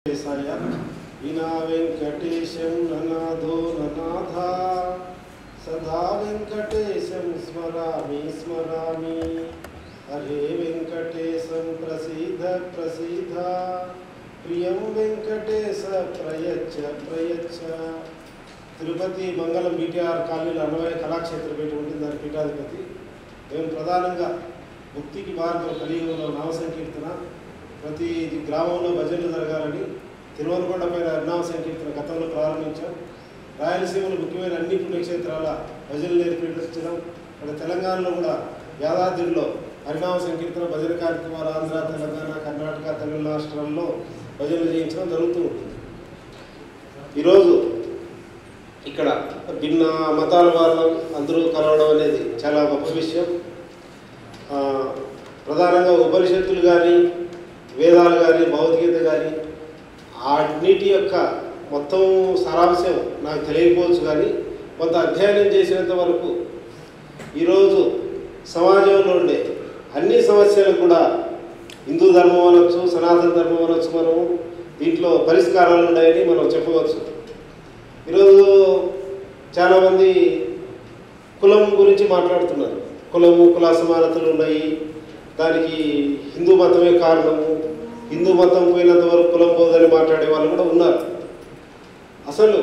विना वेंकटेशं ननादो ननाथा सदा वेंकटेशं स्मरामि स्मरामि हरे वेंकटेशं प्रसीद प्रसीद प्रियं वेंकटेश प्रयच्छ प्रयच्छ తిరుపతి మంగళం బీటీఆర్ కాలనీలో అన్నమయ్య కళాక్షేత్ర పీఠం ఉంటుంది. దాని పీఠాధిపతి మేము ప్రధానంగా భక్తికి మార్గం కలియుగంలో నామ సంకీర్తన ప్రతి గ్రామంలో భజనలు జరగాలని తిరువనకొండ పైన హరినామ సంకీర్తన గతంలో ప్రారంభించాం. రాయలసీమలో ముఖ్యమైన అన్ని పుణ్యక్షేత్రాల భజనలు నేర్పించడం, అక్కడ తెలంగాణలో కూడా యాదాద్రిలో హరినామ సంకీర్తన భజన కార్యక్రమాలు ఆంధ్ర, తెలంగాణ, కర్ణాటక, తమిళ రాష్ట్రాల్లో భజనలు చేయించడం జరుగుతూ ఉంటుంది. ఈరోజు ఇక్కడ భిన్న మతాల వాళ్ళు అందరూ కలవడం అనేది చాలా గొప్ప విషయం. ప్రధానంగా ఉపనిషత్తులు కానీ, వేదాలు కానీ, భగవద్గీత కానీ అన్నిటి యొక్క మొత్తం సారాంశం నాకు తెలియకపోవచ్చు, కానీ కొంత అధ్యయనం చేసినంత వరకు ఈరోజు సమాజంలో ఉండే అన్ని సమస్యలు కూడా హిందూ ధర్మం అనొచ్చు, సనాతన ధర్మం అనొచ్చు, మనము దీంట్లో పరిష్కారాలు ఉన్నాయని మనం చెప్పవచ్చు. ఈరోజు చాలామంది కులం గురించి మాట్లాడుతున్నారు. కుల సమానతలు ఉన్నాయి, దానికి హిందూ మతమే కారణము, హిందూ మతం పోయినంత వరకు కులం పోదని మాట్లాడే వాళ్ళు కూడా ఉన్నారు. అసలు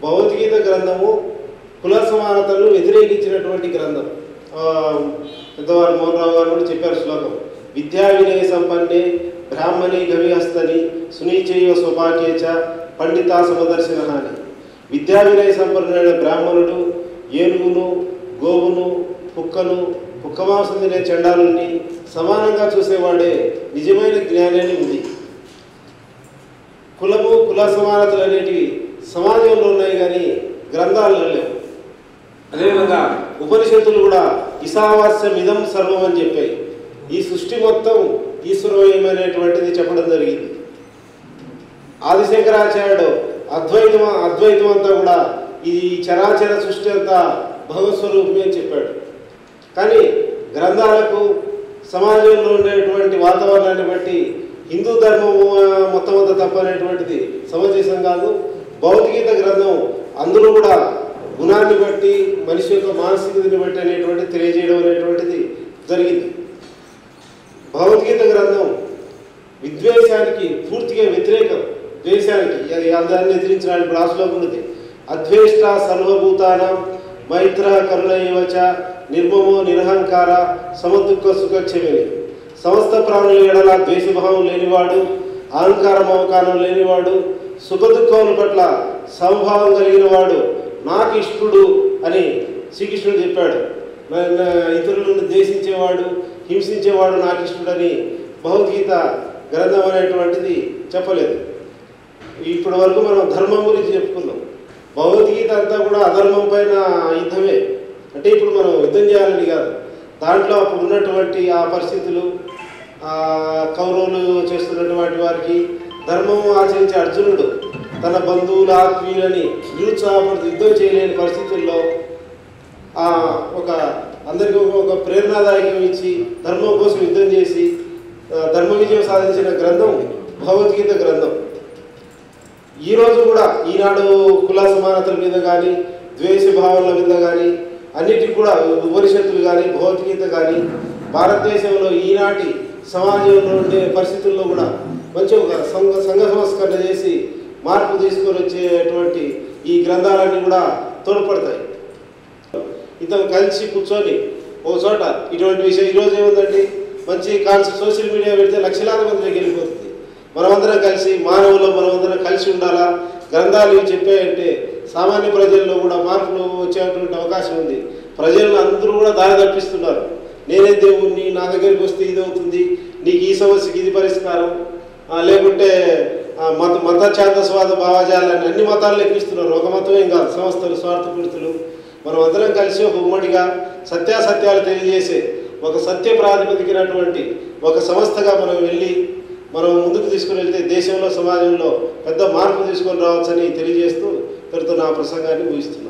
భగవద్గీత గ్రంథము కుల సమానతలను వ్యతిరేకించినటువంటి గ్రంథం. పెద్దవారు మోహన్ రావు గారు కూడా చెప్పారు శ్లోకం, విద్యా వినయ సంపన్నే బ్రాహ్మణి గవిహస్తని సునీచైవ స్వపాకేచ పండిత సమదర్శన అని. విద్యా వినయ సంపన్నుడైన బ్రాహ్మణుడు ఏనుగును, గోవును, కుక్కను, కుక్కమాంసం తినే చండాలుని సమానంగా చూసేవాడే నిజమైన జ్ఞానాన్ని ఉంది. కులము, కుల సమానతలు అనేటివి సమాజంలో ఉన్నాయి, కానీ గ్రంథాలలో లేవు. అదేవిధంగా ఉపనిషత్తులు కూడా ఈశావాస్యం ఇదం సర్వం అని చెప్పాయి. ఈ సృష్టి మొత్తం ఈశ్వరమయమైనటువంటిది చెప్పడం జరిగింది. ఆదిశంకరాచార్యుడు అద్వైతం అంతా కూడా ఈ చరాచర సృష్టి అంతా భగవత్ స్వరూపమే అని చెప్పాడు. కానీ గ్రంథాలకు సమాజంలో ఉండేటువంటి వాతావరణాన్ని బట్టి హిందూ ధర్మము మొత్తం అంతా తప్పనేటువంటిది సమంజసం కాదు. భగవద్గీత గ్రంథం అందులో కూడా గుణాన్ని బట్టి, మనిషి యొక్క మానసికతని బట్టి అనేటువంటిది తెలియజేయడం అనేటువంటిది జరిగింది. భగవద్గీత గ్రంథం విద్వేషానికి పూర్తిగా వ్యతిరేకం. ద్వేషానికి దాన్ని ఎదిరించడానికి ఇప్పుడు ఆ శ్లోకం ఉంది, అద్వేష్ట సర్వభూతానం మైత్ర కరుణైవచ నిర్మమో నిరహంకార సమదుఃఖ సుఖక్షమిని. సమస్త ప్రాణుల ఎడల ద్వేషభావం లేనివాడు, అహంకార మమకారం లేనివాడు, సుఖదుఖముల పట్ల సమభావం కలిగిన వాడు నాకు ఇష్టడు అని శ్రీకృష్ణుడు చెప్పాడు. ఇతరులను ద్వేషించేవాడు, హింసించేవాడు నాకు ఇష్టడని భగవద్గీత గ్రంథం అనేటువంటిది చెప్పలేదు. ఇప్పటి వరకు మనం ధర్మం గురించి చెప్పుకున్నాం. భగవద్గీత అంతా కూడా అధర్మం పైన యుద్ధమే. అంటే ఇప్పుడు మనం యుద్ధం చేయాలని కాదు, దాంట్లో అప్పుడు ఉన్నటువంటి ఆ పరిస్థితులు, కౌరవులు చేస్తున్నటువంటి వారికి ధర్మం ఆచరించే అర్జునుడు తన బంధువులు, ఆత్మీయులని నిరుత్సాహపడుతూ యుద్ధం చేయలేని పరిస్థితుల్లో అందరికీ ఒక ప్రేరణాదాయకం ఇచ్చి ధర్మం కోసం యుద్ధం చేసి ధర్మ విజయం సాధించిన గ్రంథం భగవద్గీత గ్రంథం. ఈరోజు కూడా ఈనాడు కుల సమానతల మీద కానీ, ద్వేష భావనల మీద కానీ, అన్నిటికీ కూడా ఉపనిషత్తులు కానీ, భగవద్గీత కానీ భారతదేశంలో ఈనాటి సమాజంలో ఉండే పరిస్థితుల్లో కూడా మంచి ఒక సంఘ సంస్కరణ చేసి మార్పు తీసుకొని వచ్చేటువంటి ఈ గ్రంథాలన్నీ కూడా తోడ్పడతాయి. ఇతను కలిసి కూర్చొని ఓ చోట ఇటువంటి విషయం ఈరోజు ఏముందండి, మంచి సోషల్ మీడియా పెడితే లక్షలాది మందికి వెళ్ళిపోతుంది. మనమందరం కలిసి మనమందరం కలిసి ఉండాలా, గ్రంథాలు ఇవి చెప్పాయంటే సామాన్య ప్రజల్లో కూడా మార్పులు వచ్చేటువంటి అవకాశం ఉంది. ప్రజలను అందరూ కూడా దారి తప్పిస్తున్నారు. నేనే దేవుణ్ణి, నా దగ్గరికి వస్తే ఇది అవుతుంది, నీకు ఈ సమస్యకి ఇది పరిష్కారం, లేకుంటే మత ఛాందస్వాద భావజాలని అన్ని మతాలను ఎక్కిస్తున్నారు. ఒక మతమేం కాదు, సంస్థలు, స్వార్థపూరితులు. మనం అందరం కలిసి ఒక ఉమ్మడిగా సత్యాసత్యాలు తెలియజేసే ఒక సత్య ప్రాతిపదికనటువంటి ఒక సంస్థగా మనం ముందుకు తీసుకుని వెళ్తే దేశంలో, సమాజంలో పెద్ద మార్పు తీసుకొని రావచ్చని తెలియజేస్తూ నా ప్రసంగాన్ని ముగిస్తున్నాను.